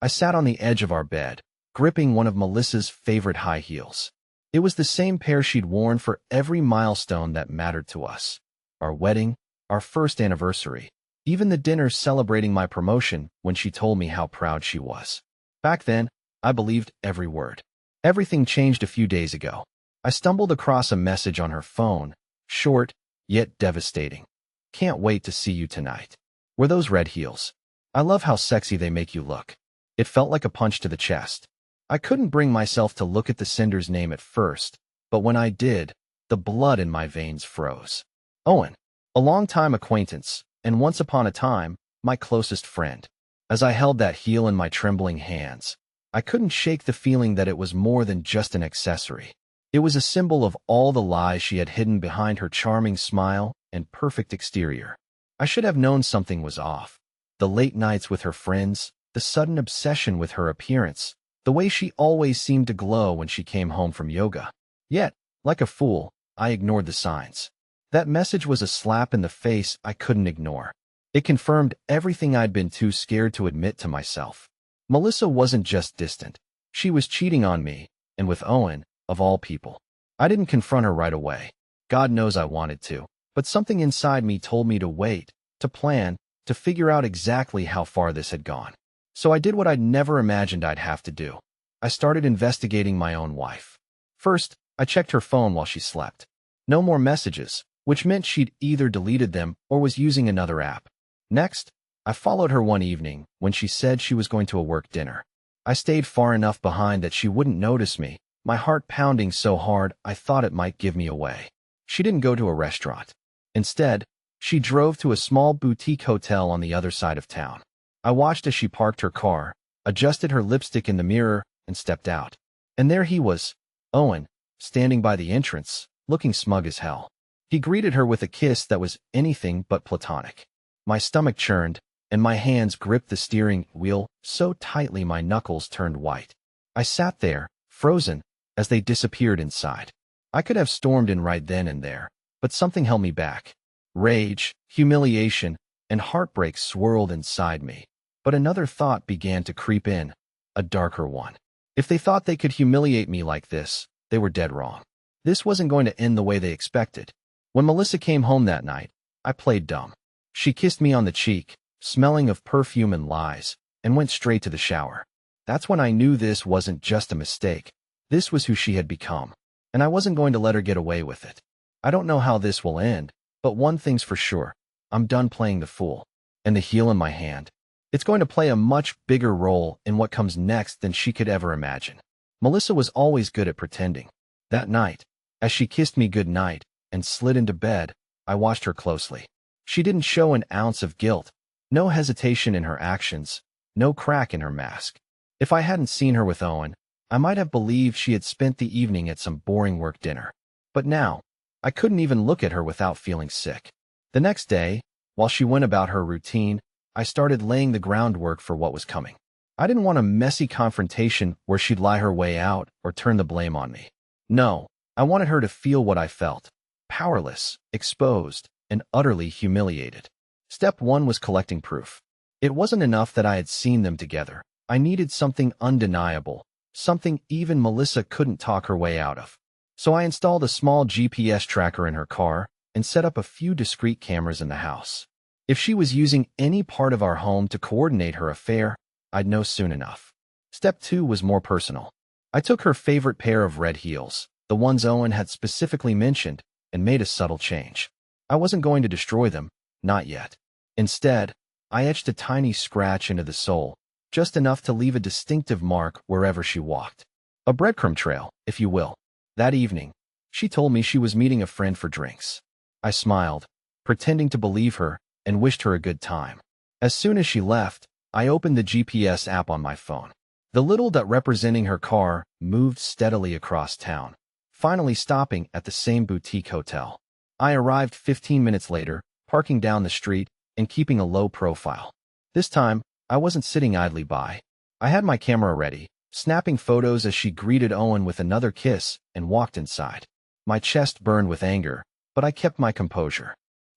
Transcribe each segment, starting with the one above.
I sat on the edge of our bed, gripping one of Melissa's favorite high heels. It was the same pair she'd worn for every milestone that mattered to us. Our wedding, our first anniversary, even the dinner celebrating my promotion when she told me how proud she was. Back then, I believed every word. Everything changed a few days ago. I stumbled across a message on her phone, short, yet devastating. Can't wait to see you tonight. Were those red heels? I love how sexy they make you look. It felt like a punch to the chest. I couldn't bring myself to look at the sender's name at first, but when I did, the blood in my veins froze. Owen, a longtime acquaintance, and once upon a time, my closest friend. As I held that heel in my trembling hands, I couldn't shake the feeling that it was more than just an accessory. It was a symbol of all the lies she had hidden behind her charming smile and perfect exterior. I should have known something was off. The late nights with her friends, the sudden obsession with her appearance, the way she always seemed to glow when she came home from yoga. Yet, like a fool, I ignored the signs. That message was a slap in the face I couldn't ignore. It confirmed everything I'd been too scared to admit to myself. Melissa wasn't just distant. She was cheating on me, and with Owen, of all people. I didn't confront her right away. God knows I wanted to, but something inside me told me to wait, to plan, to figure out exactly how far this had gone. So I did what I'd never imagined I'd have to do. I started investigating my own wife. First, I checked her phone while she slept. No more messages, which meant she'd either deleted them or was using another app. Next, I followed her one evening when she said she was going to a work dinner. I stayed far enough behind that she wouldn't notice me, my heart pounding so hard I thought it might give me away. She didn't go to a restaurant. Instead, she drove to a small boutique hotel on the other side of town. I watched as she parked her car, adjusted her lipstick in the mirror, and stepped out. And there he was, Owen, standing by the entrance, looking smug as hell. He greeted her with a kiss that was anything but platonic. My stomach churned, and my hands gripped the steering wheel so tightly my knuckles turned white. I sat there, frozen, as they disappeared inside. I could have stormed in right then and there, but something held me back. Rage, humiliation, and heartbreak swirled inside me. But another thought began to creep in, a darker one. If they thought they could humiliate me like this, they were dead wrong. This wasn't going to end the way they expected. When Melissa came home that night, I played dumb. She kissed me on the cheek, smelling of perfume and lies, and went straight to the shower. That's when I knew this wasn't just a mistake. This was who she had become, and I wasn't going to let her get away with it. I don't know how this will end, but one thing's for sure. I'm done playing the fool. And the heel in my hand, it's going to play a much bigger role in what comes next than she could ever imagine. Melissa was always good at pretending. That night, as she kissed me goodnight and slid into bed, I watched her closely. She didn't show an ounce of guilt, no hesitation in her actions, no crack in her mask. If I hadn't seen her with Owen, I might have believed she had spent the evening at some boring work dinner. But now, I couldn't even look at her without feeling sick. The next day, while she went about her routine, I started laying the groundwork for what was coming. I didn't want a messy confrontation where she'd lie her way out or turn the blame on me. No, I wanted her to feel what I felt, powerless, exposed, and utterly humiliated. Step one was collecting proof. It wasn't enough that I had seen them together. I needed something undeniable, something even Melissa couldn't talk her way out of. So I installed a small GPS tracker in her car and set up a few discrete cameras in the house. If she was using any part of our home to coordinate her affair, I'd know soon enough. Step two was more personal. I took her favorite pair of red heels, the ones Owen had specifically mentioned, and made a subtle change. I wasn't going to destroy them, not yet. Instead, I etched a tiny scratch into the sole, just enough to leave a distinctive mark wherever she walked. A breadcrumb trail, if you will. That evening, she told me she was meeting a friend for drinks. I smiled, pretending to believe her, and wished her a good time. As soon as she left, I opened the GPS app on my phone. The little dot representing her car moved steadily across town, finally stopping at the same boutique hotel. I arrived 15 minutes later, parking down the street and keeping a low profile. This time, I wasn't sitting idly by. I had my camera ready, snapping photos as she greeted Owen with another kiss and walked inside. My chest burned with anger, but I kept my composure.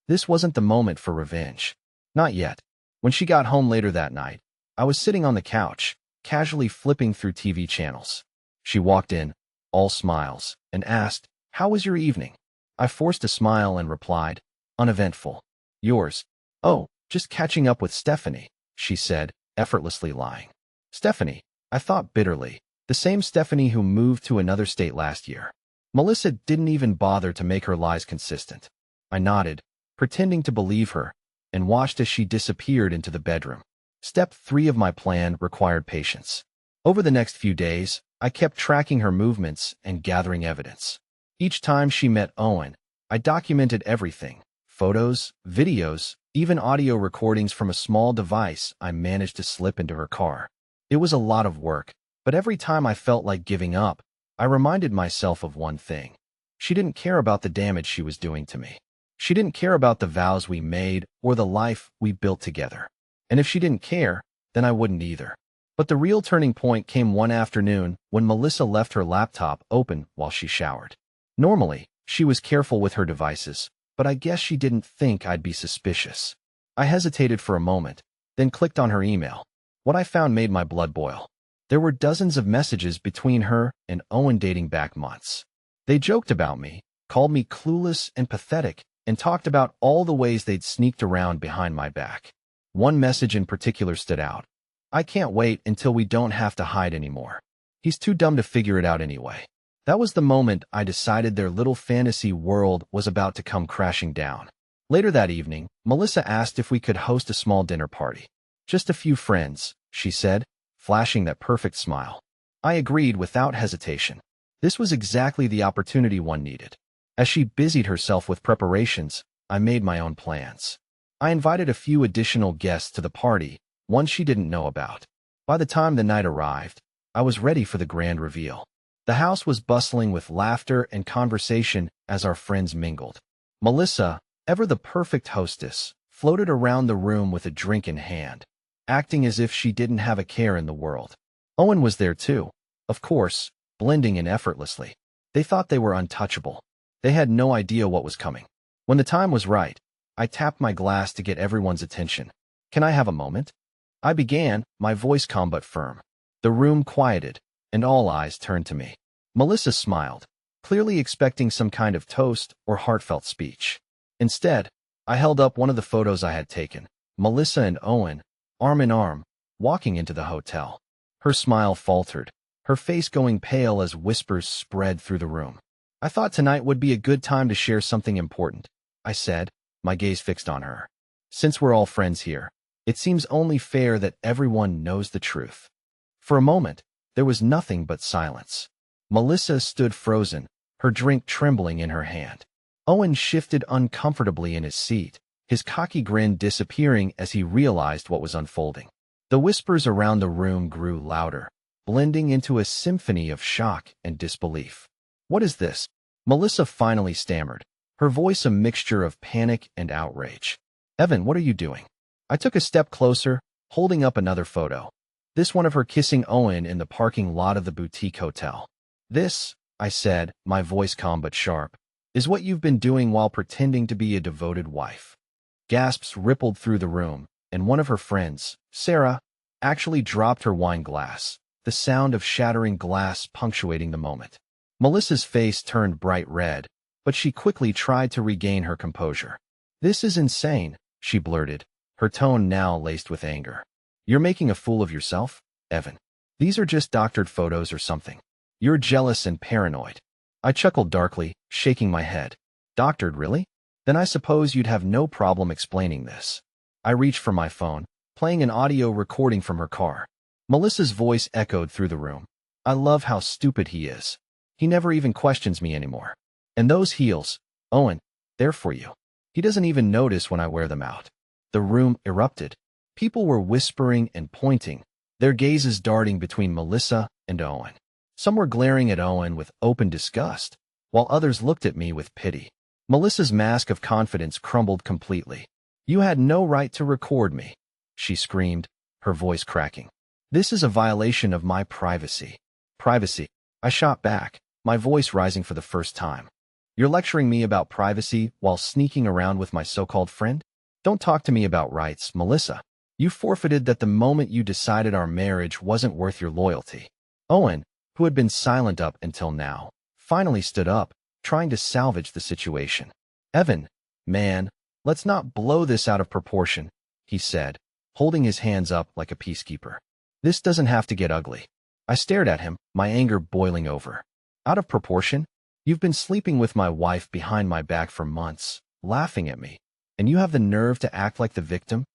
This wasn't the moment for revenge. Not yet. When she got home later that night, I was sitting on the couch, casually flipping through TV channels. She walked in, all smiles, and asked, "How was your evening?" I forced a smile and replied, "Uneventful. Yours?" "Oh, just catching up with Stephanie," she said, effortlessly lying. "Stephanie," I thought bitterly. The same Stephanie who moved to another state last year. Melissa didn't even bother to make her lies consistent. I nodded, pretending to believe her, and watched as she disappeared into the bedroom. Step 3 of my plan required patience. Over the next few days, I kept tracking her movements and gathering evidence. Each time she met Owen, I documented everything: photos, videos, even audio recordings from a small device I managed to slip into her car. It was a lot of work, but every time I felt like giving up, I reminded myself of one thing. She didn't care about the damage she was doing to me. She didn't care about the vows we made or the life we built together. And if she didn't care, then I wouldn't either. But the real turning point came one afternoon when Melissa left her laptop open while she showered. Normally, she was careful with her devices, but I guess she didn't think I'd be suspicious. I hesitated for a moment, then clicked on her email. What I found made my blood boil. There were dozens of messages between her and Owen dating back months. They joked about me, called me clueless and pathetic, and talked about all the ways they'd sneaked around behind my back. One message in particular stood out. "I can't wait until we don't have to hide anymore. He's too dumb to figure it out anyway." That was the moment I decided their little fantasy world was about to come crashing down. Later that evening, Melissa asked if we could host a small dinner party. "Just a few friends," she said, flashing that perfect smile. I agreed without hesitation. This was exactly the opportunity one needed. As she busied herself with preparations, I made my own plans. I invited a few additional guests to the party, one she didn't know about. By the time the night arrived, I was ready for the grand reveal. The house was bustling with laughter and conversation as our friends mingled. Melissa, ever the perfect hostess, floated around the room with a drink in hand, acting as if she didn't have a care in the world. Owen was there too, of course, blending in effortlessly. They thought they were untouchable. They had no idea what was coming. When the time was right, I tapped my glass to get everyone's attention. "Can I have a moment?" I began, my voice calm but firm. The room quieted, and all eyes turned to me. Melissa smiled, clearly expecting some kind of toast or heartfelt speech. Instead, I held up one of the photos I had taken. Melissa and Owen, arm in arm, walking into the hotel. Her smile faltered, her face going pale as whispers spread through the room. "I thought tonight would be a good time to share something important," I said, my gaze fixed on her. "Since we're all friends here, it seems only fair that everyone knows the truth." For a moment, there was nothing but silence. Melissa stood frozen, her drink trembling in her hand. Owen shifted uncomfortably in his seat, his cocky grin disappearing as he realized what was unfolding. The whispers around the room grew louder, blending into a symphony of shock and disbelief. "What is this?" Melissa finally stammered, her voice a mixture of panic and outrage. "Evan, what are you doing?" I took a step closer, holding up another photo. This one of her kissing Owen in the parking lot of the boutique hotel. "This," I said, my voice calm but sharp, "is what you've been doing while pretending to be a devoted wife." Gasps rippled through the room, and one of her friends, Sarah, actually dropped her wine glass, the sound of shattering glass punctuating the moment. Melissa's face turned bright red, but she quickly tried to regain her composure. "This is insane," she blurted, her tone now laced with anger. "You're making a fool of yourself, Evan. These are just doctored photos or something. You're jealous and paranoid." I chuckled darkly, shaking my head. "Doctored, really? Then I suppose you'd have no problem explaining this." I reached for my phone, playing an audio recording from her car. Melissa's voice echoed through the room. "I love how stupid he is. He never even questions me anymore. And those heels, Owen, they're for you. He doesn't even notice when I wear them out." The room erupted. People were whispering and pointing, their gazes darting between Melissa and Owen. Some were glaring at Owen with open disgust, while others looked at me with pity. Melissa's mask of confidence crumbled completely. "You had no right to record me," she screamed, her voice cracking. "This is a violation of my privacy." "Privacy?" I shot back, my voice rising for the first time. "You're lecturing me about privacy while sneaking around with my so-called friend? Don't talk to me about rights, Melissa. You forfeited that the moment you decided our marriage wasn't worth your loyalty. Owen, who had been silent up until now, finally stood up, trying to salvage the situation. Evan, man, let's not blow this out of proportion, he said, holding his hands up like a peacekeeper. This doesn't have to get ugly. I stared at him, my anger boiling over. Out of proportion? You've been sleeping with my wife behind my back for months, laughing at me, and you have the nerve to act like the victim?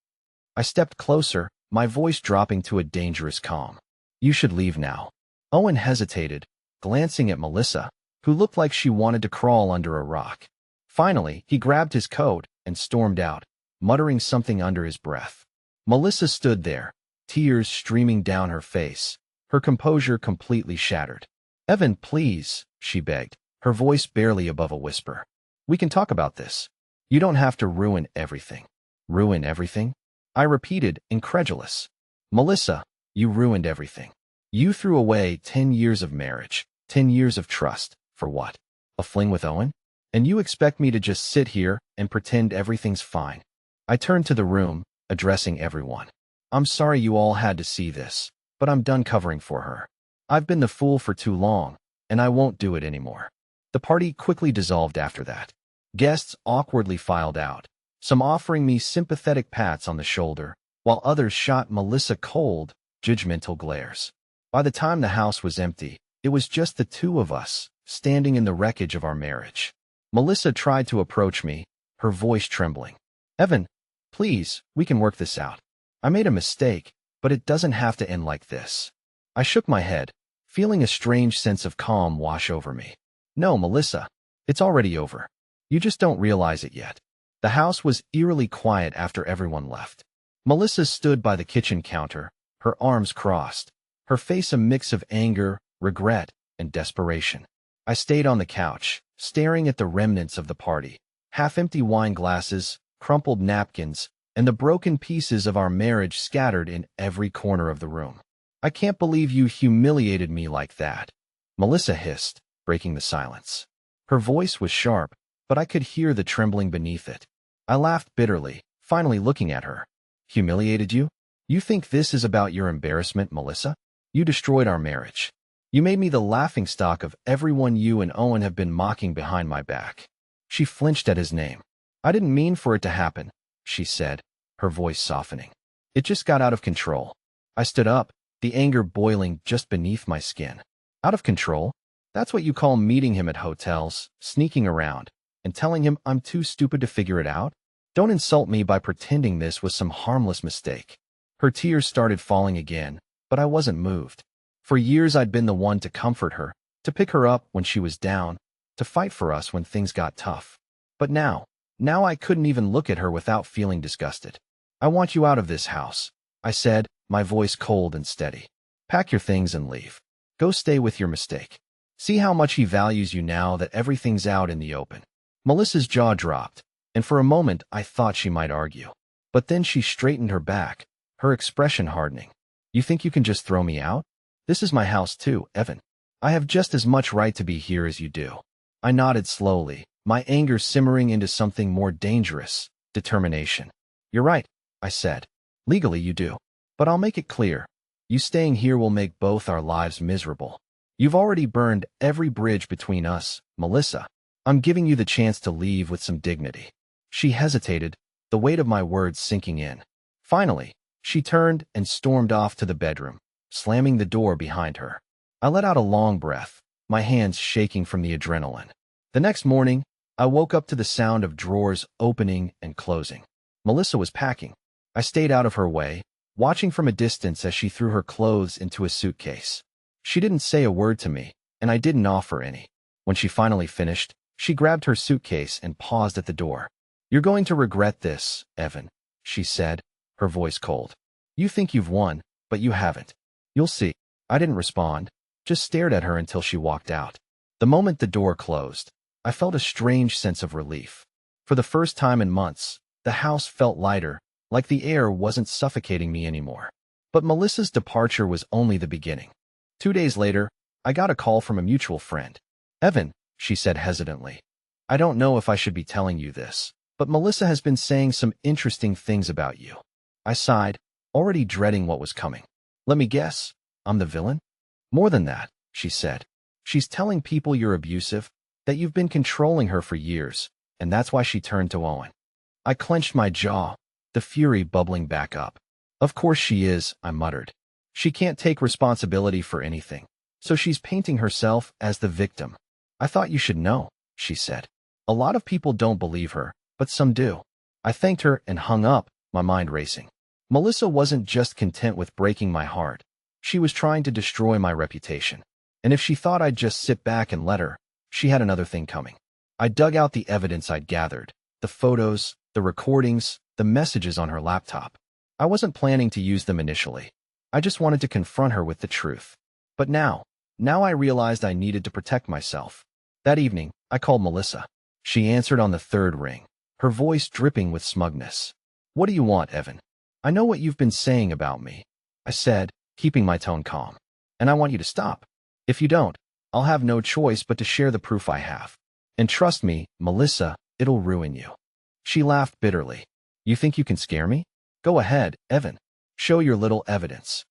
I stepped closer, my voice dropping to a dangerous calm. You should leave now. Owen hesitated, glancing at Melissa, who looked like she wanted to crawl under a rock. Finally, he grabbed his coat and stormed out, muttering something under his breath. Melissa stood there, tears streaming down her face, her composure completely shattered. Evan, please, she begged, her voice barely above a whisper. We can talk about this. You don't have to ruin everything. Ruin everything? I repeated, incredulous. Melissa, you ruined everything. You threw away 10 years of marriage, 10 years of trust, for what? A fling with Owen? And you expect me to just sit here and pretend everything's fine? I turned to the room, addressing everyone. I'm sorry you all had to see this, but I'm done covering for her. I've been the fool for too long, and I won't do it anymore. The party quickly dissolved after that. Guests awkwardly filed out, some offering me sympathetic pats on the shoulder, while others shot Melissa cold, judgmental glares. By the time the house was empty, it was just the two of us, standing in the wreckage of our marriage. Melissa tried to approach me, her voice trembling. Evan, please, we can work this out. I made a mistake, but it doesn't have to end like this. I shook my head, feeling a strange sense of calm wash over me. No, Melissa, it's already over. You just don't realize it yet. The house was eerily quiet after everyone left. Melissa stood by the kitchen counter, her arms crossed, her face a mix of anger, regret, and desperation. I stayed on the couch, staring at the remnants of the party, half-empty wine glasses, crumpled napkins, and the broken pieces of our marriage scattered in every corner of the room. I can't believe you humiliated me like that, Melissa hissed, breaking the silence. Her voice was sharp, but I could hear the trembling beneath it. I laughed bitterly, finally looking at her. Humiliated you? You think this is about your embarrassment, Melissa? You destroyed our marriage. You made me the laughingstock of everyone you and Owen have been mocking behind my back. She flinched at his name. I didn't mean for it to happen, she said, her voice softening. It just got out of control. I stood up, the anger boiling just beneath my skin. Out of control? That's what you call meeting him at hotels, sneaking around, and telling him I'm too stupid to figure it out? Don't insult me by pretending this was some harmless mistake. Her tears started falling again, but I wasn't moved. For years I'd been the one to comfort her, to pick her up when she was down, to fight for us when things got tough. But now I couldn't even look at her without feeling disgusted. I want you out of this house, I said, my voice cold and steady. Pack your things and leave. Go stay with your mistake. See how much he values you now that everything's out in the open. Melissa's jaw dropped, and for a moment I thought she might argue. But then she straightened her back, her expression hardening. You think you can just throw me out? This is my house too, Evan. I have just as much right to be here as you do. I nodded slowly, my anger simmering into something more dangerous, determination. You're right, I said. Legally you do. But I'll make it clear. You staying here will make both our lives miserable. You've already burned every bridge between us, Melissa. I'm giving you the chance to leave with some dignity. She hesitated, the weight of my words sinking in. Finally, she turned and stormed off to the bedroom, slamming the door behind her. I let out a long breath, my hands shaking from the adrenaline. The next morning, I woke up to the sound of drawers opening and closing. Melissa was packing. I stayed out of her way, watching from a distance as she threw her clothes into a suitcase. She didn't say a word to me, and I didn't offer any. When she finally finished, she grabbed her suitcase and paused at the door. You're going to regret this, Evan, she said, her voice cold. You think you've won, but you haven't. You'll see. I didn't respond, just stared at her until she walked out. The moment the door closed, I felt a strange sense of relief. For the first time in months, the house felt lighter, like the air wasn't suffocating me anymore. But Melissa's departure was only the beginning. 2 days later, I got a call from a mutual friend. Evan, she said hesitantly. I don't know if I should be telling you this, but Melissa has been saying some interesting things about you. I sighed, already dreading what was coming. Let me guess, I'm the villain? More than that, she said. She's telling people you're abusive, that you've been controlling her for years, and that's why she turned to Owen. I clenched my jaw, the fury bubbling back up. Of course she is, I muttered. She can't take responsibility for anything, so she's painting herself as the victim. I thought you should know, she said. A lot of people don't believe her, but some do. I thanked her and hung up, my mind racing. Melissa wasn't just content with breaking my heart. She was trying to destroy my reputation. And if she thought I'd just sit back and let her, she had another thing coming. I dug out the evidence I'd gathered, the photos, the recordings, the messages on her laptop. I wasn't planning to use them initially. I just wanted to confront her with the truth. But now I realized I needed to protect myself. That evening, I called Melissa. She answered on the third ring, her voice dripping with smugness. What do you want, Evan? I know what you've been saying about me, I said, keeping my tone calm. And I want you to stop. If you don't, I'll have no choice but to share the proof I have. And trust me, Melissa, it'll ruin you. She laughed bitterly. You think you can scare me? Go ahead, Evan. Show your little evidence.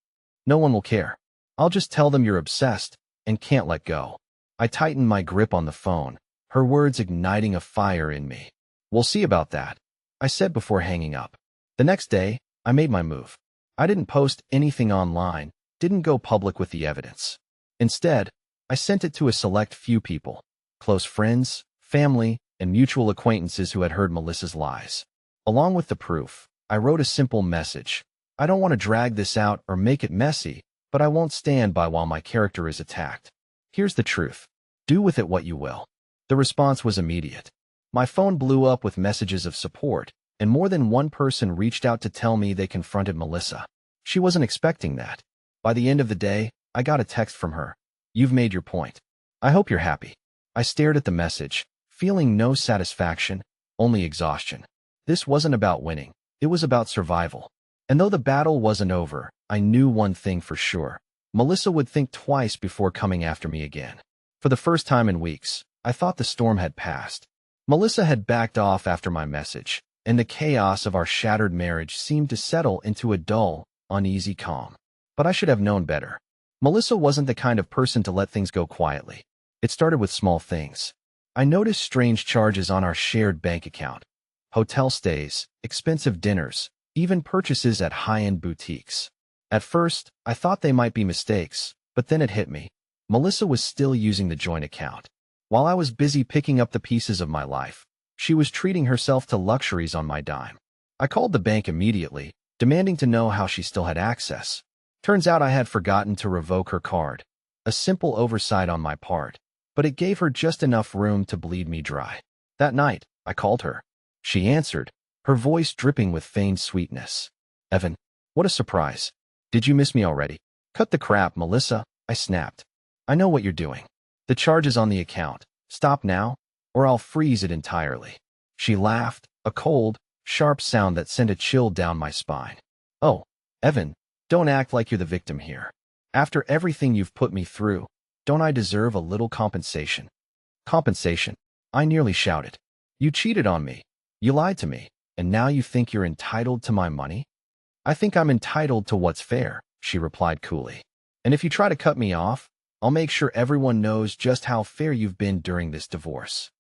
No one will care. I'll just tell them you're obsessed and can't let go. I tightened my grip on the phone, her words igniting a fire in me. We'll see about that, I said before hanging up. The next day, I made my move. I didn't post anything online, didn't go public with the evidence. Instead, I sent it to a select few people, close friends, family, and mutual acquaintances who had heard Melissa's lies. Along with the proof, I wrote a simple message. I don't want to drag this out or make it messy, but I won't stand by while my character is attacked. Here's the truth. Do with it what you will. The response was immediate. My phone blew up with messages of support, and more than one person reached out to tell me they confronted Melissa. She wasn't expecting that. By the end of the day, I got a text from her. You've made your point. I hope you're happy. I stared at the message, feeling no satisfaction, only exhaustion. This wasn't about winning. It was about survival. And though the battle wasn't over, I knew one thing for sure. Melissa would think twice before coming after me again. For the first time in weeks, I thought the storm had passed. Melissa had backed off after my message, and the chaos of our shattered marriage seemed to settle into a dull, uneasy calm. But I should have known better. Melissa wasn't the kind of person to let things go quietly. It started with small things. I noticed strange charges on our shared bank account. Hotel stays, expensive dinners, even purchases at high-end boutiques. At first, I thought they might be mistakes, but then it hit me. Melissa was still using the joint account. While I was busy picking up the pieces of my life, she was treating herself to luxuries on my dime. I called the bank immediately, demanding to know how she still had access. Turns out I had forgotten to revoke her card. A simple oversight on my part, but it gave her just enough room to bleed me dry. That night, I called her. She answered, her voice dripping with feigned sweetness. Evan, what a surprise. Did you miss me already? Cut the crap, Melissa, I snapped. I know what you're doing. The charge is on the account. Stop now, or I'll freeze it entirely. She laughed, a cold, sharp sound that sent a chill down my spine. Oh, Evan, don't act like you're the victim here. After everything you've put me through, don't I deserve a little compensation? Compensation? I nearly shouted. You cheated on me. You lied to me, and now you think you're entitled to my money? I think I'm entitled to what's fair, she replied coolly. And if you try to cut me off, I'll make sure everyone knows just how fair you've been during this divorce.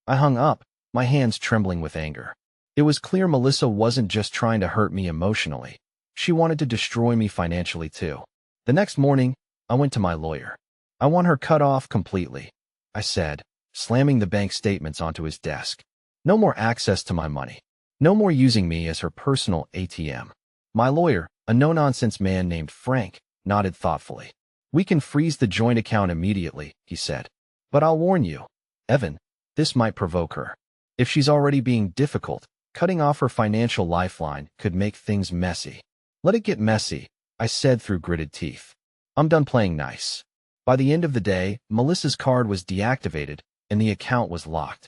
I hung up, my hands trembling with anger. It was clear Melissa wasn't just trying to hurt me emotionally. She wanted to destroy me financially too. The next morning, I went to my lawyer. I want her cut off completely, I said, slamming the bank statements onto his desk. No more access to my money. No more using me as her personal ATM. My lawyer, a no-nonsense man named Frank, nodded thoughtfully. We can freeze the joint account immediately, he said. But I'll warn you, Evan, this might provoke her. If she's already being difficult, cutting off her financial lifeline could make things messy. Let it get messy, I said through gritted teeth. I'm done playing nice. By the end of the day, Melissa's card was deactivated, and the account was locked.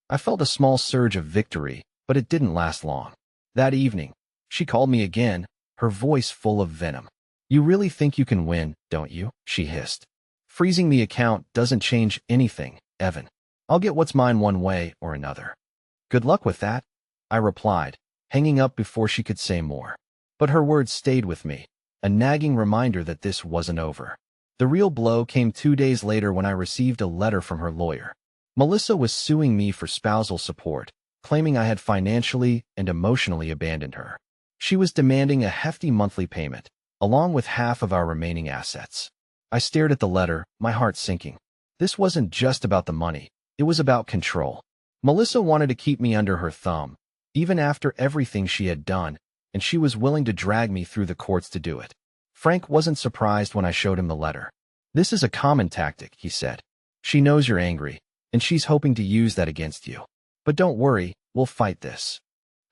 I felt a small surge of victory, but it didn't last long. That evening, she called me again, her voice full of venom. You really think you can win, don't you? She hissed. Freezing the account doesn't change anything, Evan. I'll get what's mine one way or another. Good luck with that, I replied, hanging up before she could say more. But her words stayed with me, a nagging reminder that this wasn't over. The real blow came 2 days later when I received a letter from her lawyer. Melissa was suing me for spousal support, claiming I had financially and emotionally abandoned her. She was demanding a hefty monthly payment, along with half of our remaining assets. I stared at the letter, my heart sinking. This wasn't just about the money, it was about control. Melissa wanted to keep me under her thumb, even after everything she had done, and she was willing to drag me through the courts to do it. Frank wasn't surprised when I showed him the letter. "This is a common tactic," he said. "She knows you're angry, and she's hoping to use that against you. But don't worry, we'll fight this."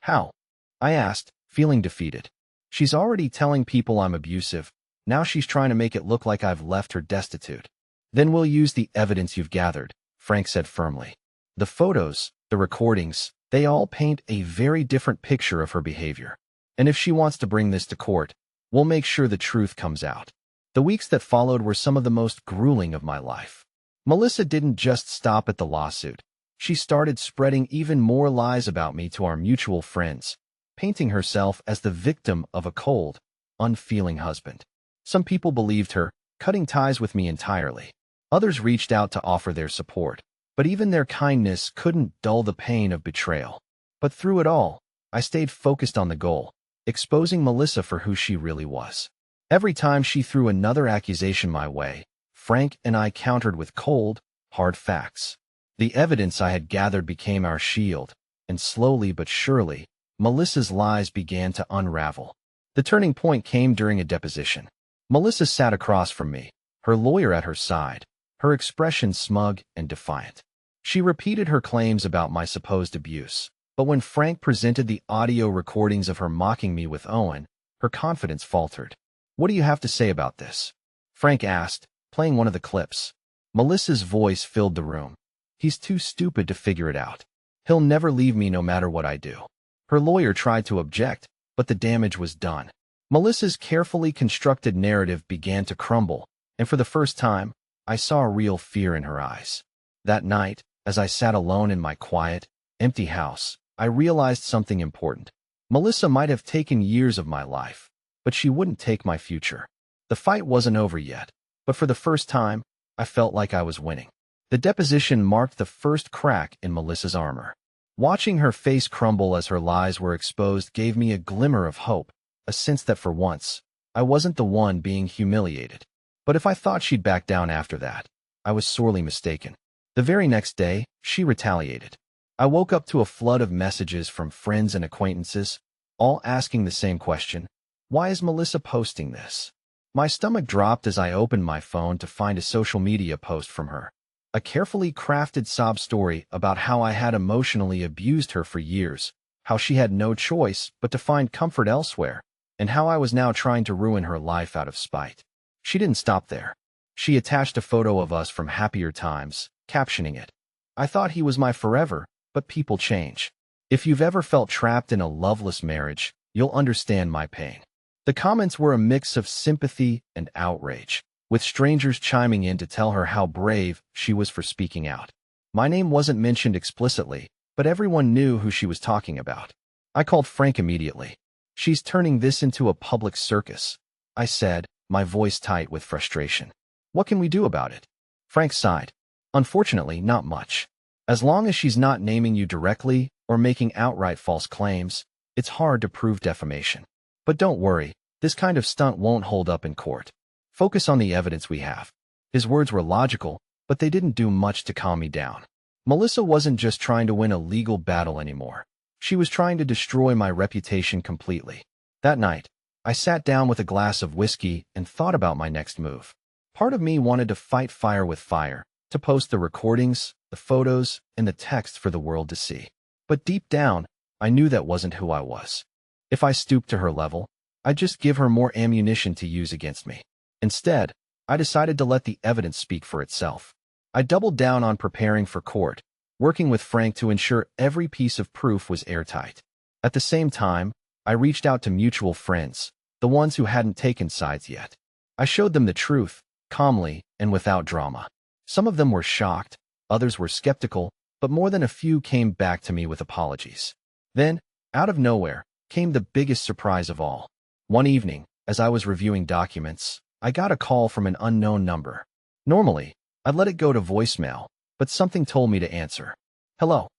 "How?" I asked, feeling defeated. "She's already telling people I'm abusive. Now she's trying to make it look like I've left her destitute." "Then we'll use the evidence you've gathered," Frank said firmly. "The photos, the recordings, they all paint a very different picture of her behavior. And if she wants to bring this to court, we'll make sure the truth comes out." The weeks that followed were some of the most grueling of my life. Melissa didn't just stop at the lawsuit. She started spreading even more lies about me to our mutual friends, painting herself as the victim of a cold, unfeeling husband. Some people believed her, cutting ties with me entirely. Others reached out to offer their support, but even their kindness couldn't dull the pain of betrayal. But through it all, I stayed focused on the goal, exposing Melissa for who she really was. Every time she threw another accusation my way, Frank and I countered with cold, hard facts. The evidence I had gathered became our shield, and slowly but surely, Melissa's lies began to unravel. The turning point came during a deposition. Melissa sat across from me, her lawyer at her side, her expression smug and defiant. She repeated her claims about my supposed abuse, but when Frank presented the audio recordings of her mocking me with Owen, her confidence faltered. "What do you have to say about this?" Frank asked, playing one of the clips. Melissa's voice filled the room. "He's too stupid to figure it out. He'll never leave me no matter what I do." Her lawyer tried to object, but the damage was done. Melissa's carefully constructed narrative began to crumble, and for the first time, I saw real fear in her eyes. That night, as I sat alone in my quiet, empty house, I realized something important. Melissa might have taken years of my life, but she wouldn't take my future. The fight wasn't over yet, but for the first time, I felt like I was winning. The deposition marked the first crack in Melissa's armor. Watching her face crumble as her lies were exposed gave me a glimmer of hope, a sense that for once, I wasn't the one being humiliated. But if I thought she'd back down after that, I was sorely mistaken. The very next day, she retaliated. I woke up to a flood of messages from friends and acquaintances, all asking the same question: why is Melissa posting this? My stomach dropped as I opened my phone to find a social media post from her. A carefully crafted sob story about how I had emotionally abused her for years, how she had no choice but to find comfort elsewhere, and how I was now trying to ruin her life out of spite. She didn't stop there. She attached a photo of us from happier times, captioning it, "I thought he was my forever, but people change." If you've ever felt trapped in a loveless marriage, you'll understand my pain. The comments were a mix of sympathy and outrage, with strangers chiming in to tell her how brave she was for speaking out. My name wasn't mentioned explicitly, but everyone knew who she was talking about. I called Frank immediately. "She's turning this into a public circus," I said, my voice tight with frustration. "What can we do about it?" Frank sighed. "Unfortunately, not much. As long as she's not naming you directly or making outright false claims, it's hard to prove defamation. But don't worry, this kind of stunt won't hold up in court. Focus on the evidence we have." His words were logical, but they didn't do much to calm me down. Melissa wasn't just trying to win a legal battle anymore. She was trying to destroy my reputation completely. That night, I sat down with a glass of whiskey and thought about my next move. Part of me wanted to fight fire with fire, to post the recordings, the photos, and the text for the world to see. But deep down, I knew that wasn't who I was. If I stooped to her level, I'd just give her more ammunition to use against me. Instead, I decided to let the evidence speak for itself. I doubled down on preparing for court, working with Frank to ensure every piece of proof was airtight. At the same time, I reached out to mutual friends, the ones who hadn't taken sides yet. I showed them the truth, calmly and without drama. Some of them were shocked, others were skeptical, but more than a few came back to me with apologies. Then, out of nowhere, came the biggest surprise of all. One evening, as I was reviewing documents, I got a call from an unknown number. Normally, I'd let it go to voicemail, but something told me to answer. "Hello,"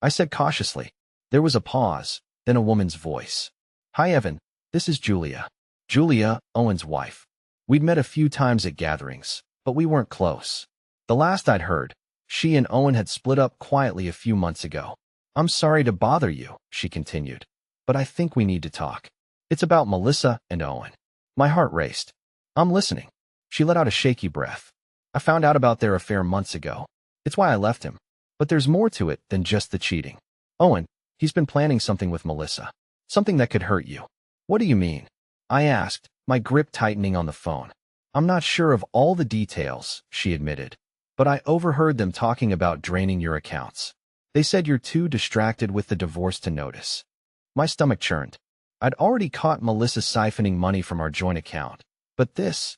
I said cautiously. There was a pause, then a woman's voice. "Hi, Evan. This is Julia." Julia, Owen's wife. We'd met a few times at gatherings, but we weren't close. The last I'd heard, she and Owen had split up quietly a few months ago. "I'm sorry to bother you," she continued, "but I think we need to talk. It's about Melissa and Owen." My heart raced. "I'm listening." She let out a shaky breath. "I found out about their affair months ago. It's why I left him. But there's more to it than just the cheating. Owen, he's been planning something with Melissa. Something that could hurt you." "What do you mean?" I asked, my grip tightening on the phone. "I'm not sure of all the details," she admitted, "but I overheard them talking about draining your accounts. They said you're too distracted with the divorce to notice." My stomach churned. I'd already caught Melissa siphoning money from our joint account, but this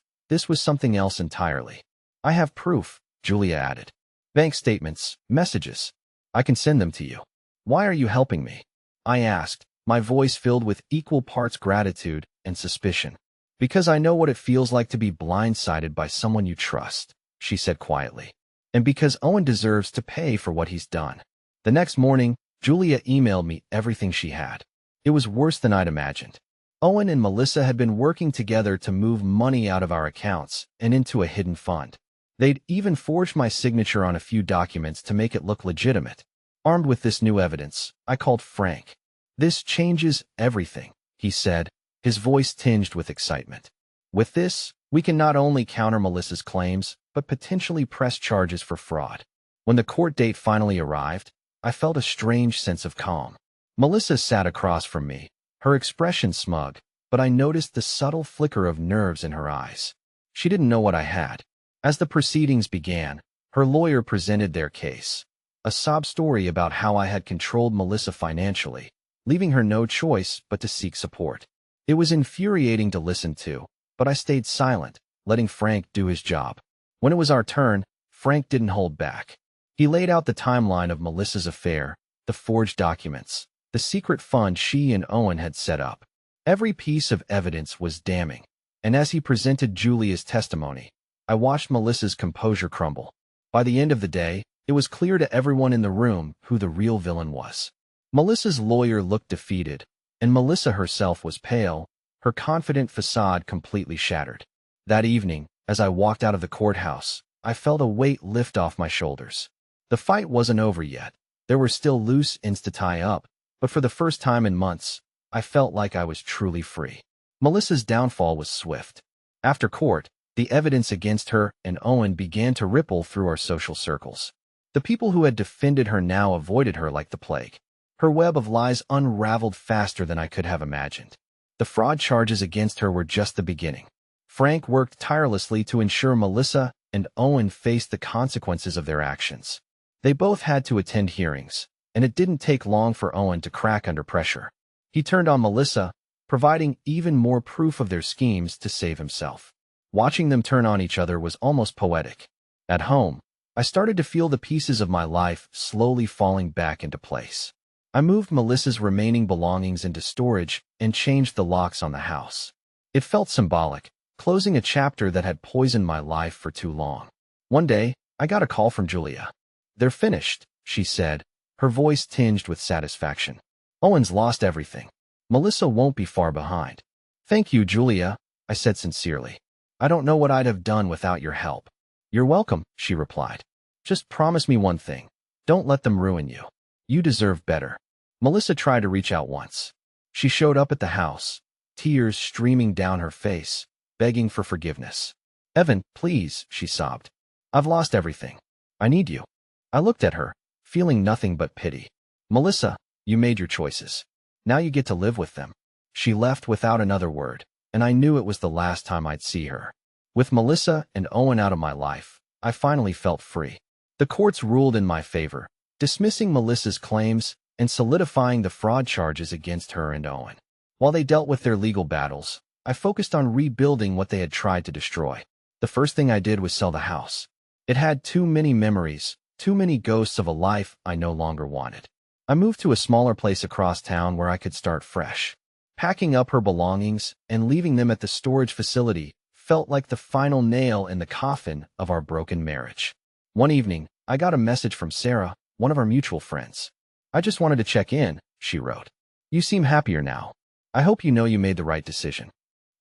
was something else entirely. "I have proof," Julia added. "Bank statements, messages. I can send them to you." "Why are you helping me?" I asked, my voice filled with equal parts gratitude and suspicion. "Because I know what it feels like to be blindsided by someone you trust," she said quietly. "And because Owen deserves to pay for what he's done." The next morning, Julia emailed me everything she had. It was worse than I'd imagined. Owen and Melissa had been working together to move money out of our accounts and into a hidden fund. They'd even forged my signature on a few documents to make it look legitimate. Armed with this new evidence, I called Frank. "This changes everything," he said, his voice tinged with excitement. "With this, we can not only counter Melissa's claims, but potentially press charges for fraud." When the court date finally arrived, I felt a strange sense of calm. Melissa sat across from me, her expression smug, but I noticed the subtle flicker of nerves in her eyes. She didn't know what I had. As the proceedings began, her lawyer presented their case. A sob story about how I had controlled Melissa financially, leaving her no choice but to seek support. It was infuriating to listen to, but I stayed silent, letting Frank do his job. When it was our turn, Frank didn't hold back. He laid out the timeline of Melissa's affair, the forged documents, the secret fund she and Owen had set up. Every piece of evidence was damning, and as he presented Julia's testimony, I watched Melissa's composure crumble. By the end of the day, it was clear to everyone in the room who the real villain was. Melissa's lawyer looked defeated, and Melissa herself was pale, her confident facade completely shattered. That evening, as I walked out of the courthouse, I felt a weight lift off my shoulders. The fight wasn't over yet. There were still loose ends to tie up, but for the first time in months, I felt like I was truly free. Melissa's downfall was swift. After court, the evidence against her and Owen began to ripple through our social circles. The people who had defended her now avoided her like the plague. Her web of lies unraveled faster than I could have imagined. The fraud charges against her were just the beginning. Frank worked tirelessly to ensure Melissa and Owen faced the consequences of their actions. They both had to attend hearings, and it didn't take long for Owen to crack under pressure. He turned on Melissa, providing even more proof of their schemes to save himself. Watching them turn on each other was almost poetic. At home, I started to feel the pieces of my life slowly falling back into place. I moved Melissa's remaining belongings into storage and changed the locks on the house. It felt symbolic, closing a chapter that had poisoned my life for too long. One day, I got a call from Julia. "They're finished," she said, her voice tinged with satisfaction. "Owen's lost everything. Melissa won't be far behind." "Thank you, Julia," I said sincerely. "I don't know what I'd have done without your help." "You're welcome," she replied. "Just promise me one thing. Don't let them ruin you. You deserve better." Melissa tried to reach out once. She showed up at the house, tears streaming down her face, begging for forgiveness. "Evan, please," she sobbed. "I've lost everything. I need you." I looked at her, feeling nothing but pity. "Melissa, you made your choices. Now you get to live with them." She left without another word, and I knew it was the last time I'd see her. With Melissa and Owen out of my life, I finally felt free. The courts ruled in my favor, dismissing Melissa's claims and solidifying the fraud charges against her and Owen. While they dealt with their legal battles, I focused on rebuilding what they had tried to destroy. The first thing I did was sell the house. It had too many memories, too many ghosts of a life I no longer wanted. I moved to a smaller place across town where I could start fresh. Packing up her belongings and leaving them at the storage facility felt like the final nail in the coffin of our broken marriage. One evening, I got a message from Sarah, one of our mutual friends. "I just wanted to check in," she wrote. "You seem happier now. I hope you know you made the right decision."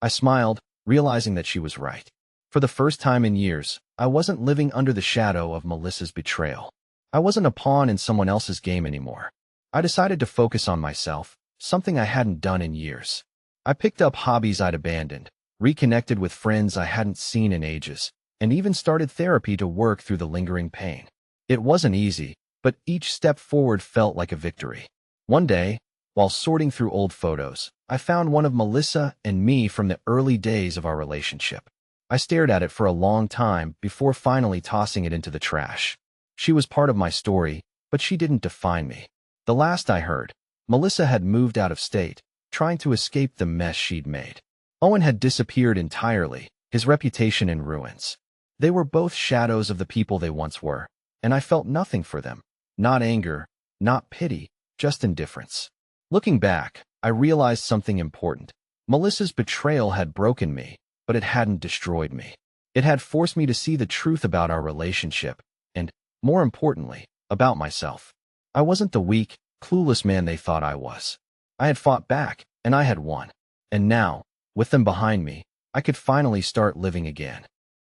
I smiled, realizing that she was right. For the first time in years, I wasn't living under the shadow of Melissa's betrayal. I wasn't a pawn in someone else's game anymore. I decided to focus on myself, something I hadn't done in years. I picked up hobbies I'd abandoned, reconnected with friends I hadn't seen in ages, and even started therapy to work through the lingering pain. It wasn't easy, but each step forward felt like a victory. One day, while sorting through old photos, I found one of Melissa and me from the early days of our relationship. I stared at it for a long time before finally tossing it into the trash. She was part of my story, but she didn't define me. The last I heard, Melissa had moved out of state, trying to escape the mess she'd made. Owen had disappeared entirely, his reputation in ruins. They were both shadows of the people they once were, and I felt nothing for them. Not anger, not pity, just indifference. Looking back, I realized something important. Melissa's betrayal had broken me, but it hadn't destroyed me. It had forced me to see the truth about our relationship, and, more importantly, about myself. I wasn't the weak, clueless man they thought I was. I had fought back, and I had won. And now, with them behind me, I could finally start living again.